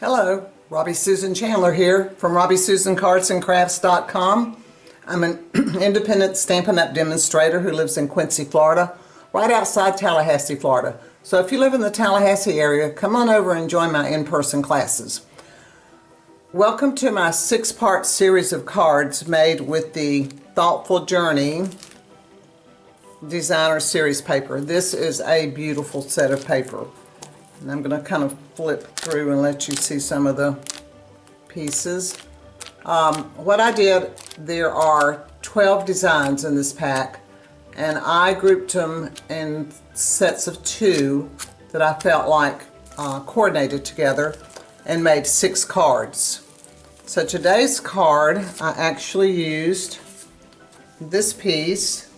Hello, Robbie Susan Chandler here from RobbieSusanCardsandCrafts.com. I'm an independent Stampin' Up! Demonstrator who lives in Quincy, Florida, right outside Tallahassee, Florida. So if you live in the Tallahassee area, come on over and join my in-person classes. Welcome to my 6-part series of cards made with the Thoughtful Journey Designer Series paper. This is a beautiful set of paper. And I'm going to kind of flip through and let you see some of the pieces. What I did, there are 12 designs in this pack, and I grouped them in sets of 2 that I felt like coordinated together and made 6 cards. So today's card, I actually used this piece,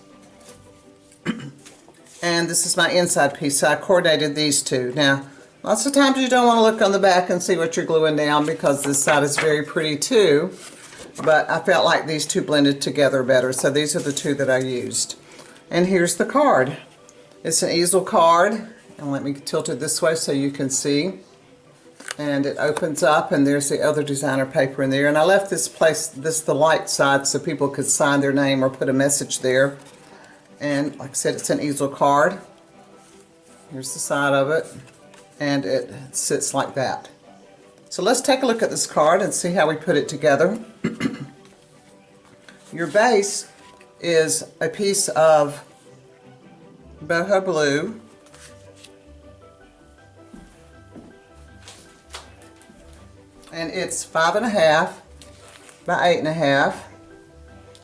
and this is my inside piece, so I coordinated these two. Now, lots of times you don't want to look on the back and see what you're gluing down because this side is very pretty too, but I felt like these two blended together better, so these are the 2 that I used. And here's the card. It's an easel card, and let me tilt it this way so you can see. And it opens up, and there's the other designer paper in there. And I left this the light side, so people could sign their name or put a message there. And like I said, it's an easel card. Here's the side of it, and it sits like that. So let's take a look at this card and see how we put it together. Your base is a piece of boho blue, and it's 5.5 by 8.5.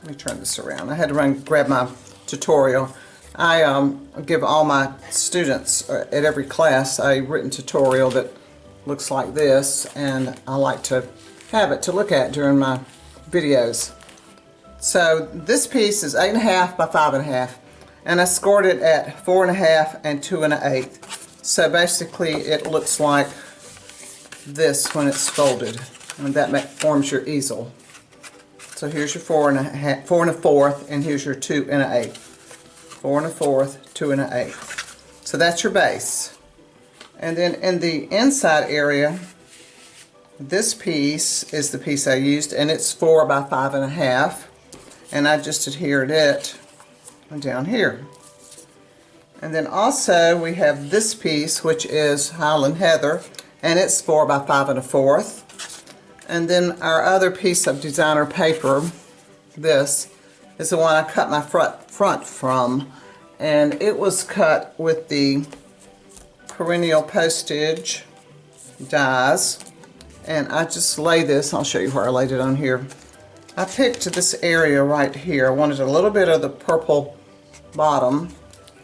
Let me turn this around. I had to grab my tutorial. I give all my students at every class a written tutorial that looks like this, and I like to have it to look at during my videos. So this piece is 8.5 by 5.5, and I scored it at 4.5 and 2 1/8. So basically it looks like this when it's folded, and that forms your easel. So here's your 4 1/4, and here's your 2 1/8. 4 1/4, 2 1/8. So that's your base. And then in the inside area, this piece is the piece I used, and it's 4 by 5.5, and I just adhered it down here. And then also we have this piece, which is Highland Heather, and it's 4 by 5 1/4. And then our other piece of designer paper, this is the one I cut my front from, and it was cut with the perennial postage dies, and I just lay this, I'll show you where I laid it on here. I picked this area right here. I wanted a little bit of the purple bottom,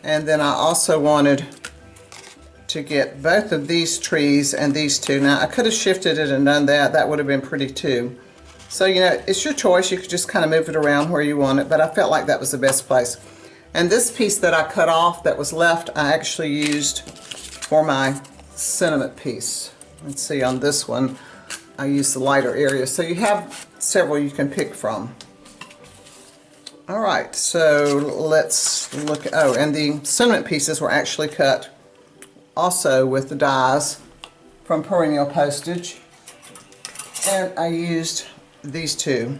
and then I also wanted to get both of these trees and these two. Now I could have shifted it and done that. That would have been pretty too. So, you know, it's your choice. You could just kind of move it around where you want it, but I felt like that was the best place. And this piece that I cut off that was left, I actually used for my sentiment piece. Let's see, on this one, I used the lighter area. So you have several you can pick from. All right, so let's look. Oh, and the sentiment pieces were actually cut also with the dies from perennial postage. And I used these 2.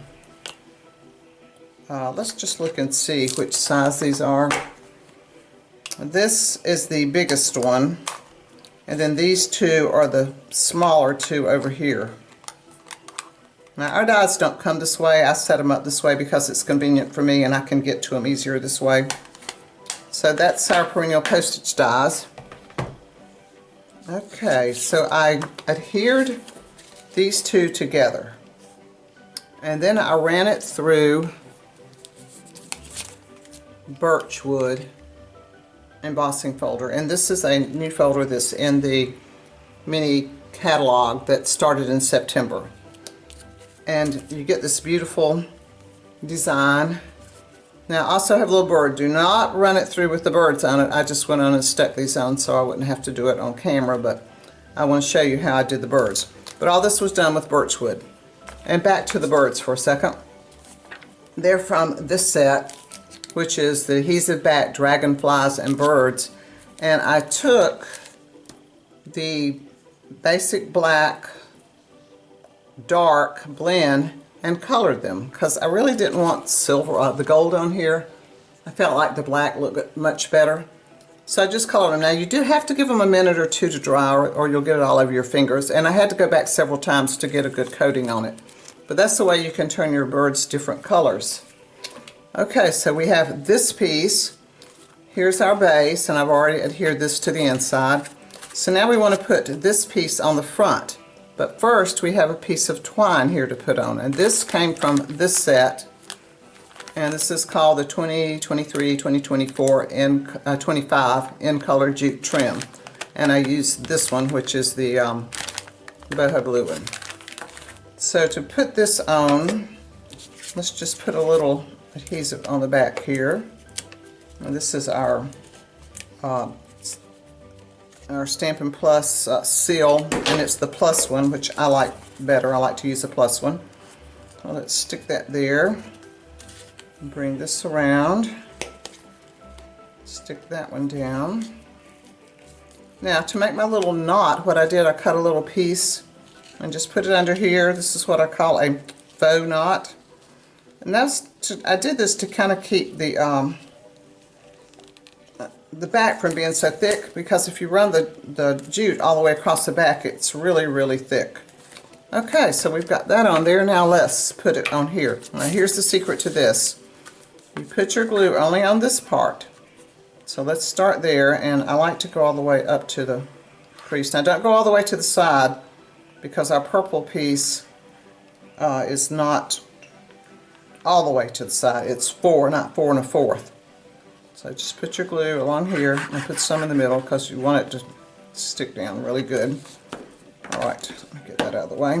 Let's just look and see which size these are. This is the biggest one, and then these 2 are the smaller 2 over here. Now our dies don't come this way. I set them up this way because it's convenient for me and I can get to them easier this way. So that's our perennial postage dies. Okay, so I adhered these 2 together, and then I ran it through birchwood embossing folder, and this is a new folder that's in the mini catalog that started in September. And you get this beautiful design. Now I also have a little bird. Do not run it through with the birds on it. I just went on and stuck these on so I wouldn't have to do it on camera, but I want to show you how I did the birds. But all this was done with birchwood. And back to the birds for a second. They're from this set, which is the Adhesive Back Dragonflies and Birds. And I took the basic black dark blend and colored them because I really didn't want silver, the gold on here. I felt like the black looked much better. So I just colored them. Now you do have to give them a minute or two to dry or you'll get it all over your fingers. And I had to go back several times to get a good coating on it. But that's the way you can turn your birds different colors. Okay, so we have this piece. Here's our base, and I've already adhered this to the inside. So now we want to put this piece on the front. But first we have a piece of twine here to put on. And this came from this set. And this is called the 2023, 2024, 25 in color jute trim. And I used this one, which is the boho blue one. So to put this on, let's just put a little adhesive on the back here. And this is our Stampin' Plus seal, and it's the plus one, which I like better. I like to use the plus one. Well, let's stick that there. Bring this around, stick that one down. Now to make my little knot, what I did, I cut a little piece and just put it under here. This is what I call a faux knot. And I did this to kind of keep the back from being so thick, because if you run the jute all the way across the back, it's really, really thick. Okay, so we've got that on there. Now let's put it on here. Now here's the secret to this. You put your glue only on this part. So let's start there, and I like to go all the way up to the crease. Now don't go all the way to the side because our purple piece is not all the way to the side. It's 4, not 4 1/4. So just put your glue along here and put some in the middle because you want it to stick down really good. Alright, let me get that out of the way.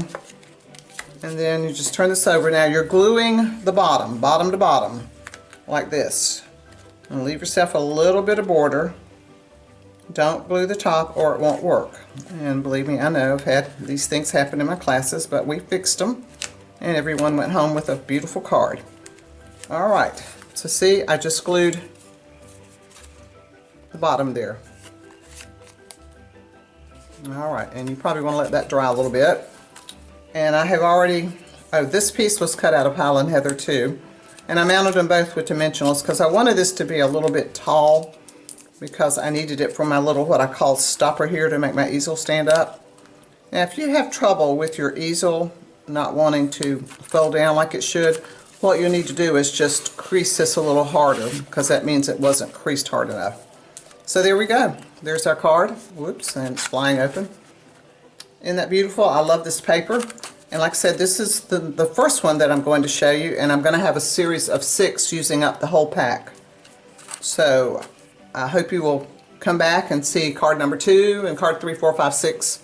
And then you just turn this over. Now you're gluing the bottom to bottom, like this. And leave yourself a little bit of border. Don't glue the top or it won't work. And believe me, I know I've had these things happen in my classes, but we fixed them and everyone went home with a beautiful card. Alright, so see, I just glued the bottom there. Alright, and you probably want to let that dry a little bit. And I have already, this piece was cut out of Highland Heather too. And I mounted them both with dimensionals because I wanted this to be a little bit tall because I needed it for my little, what I call stopper here, to make my easel stand up. Now if you have trouble with your easel not wanting to fold down like it should, what you need to do is just crease this a little harder because that means it wasn't creased hard enough. So there we go. There's our card. Whoops, and it's flying open. Isn't that beautiful? I love this paper. And like I said, this is the first one that I'm going to show you, and I'm going to have a series of 6 using up the whole pack. So I hope you will come back and see card number 2 and card 3, 4, 5, 6.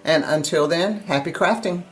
And until then, happy crafting.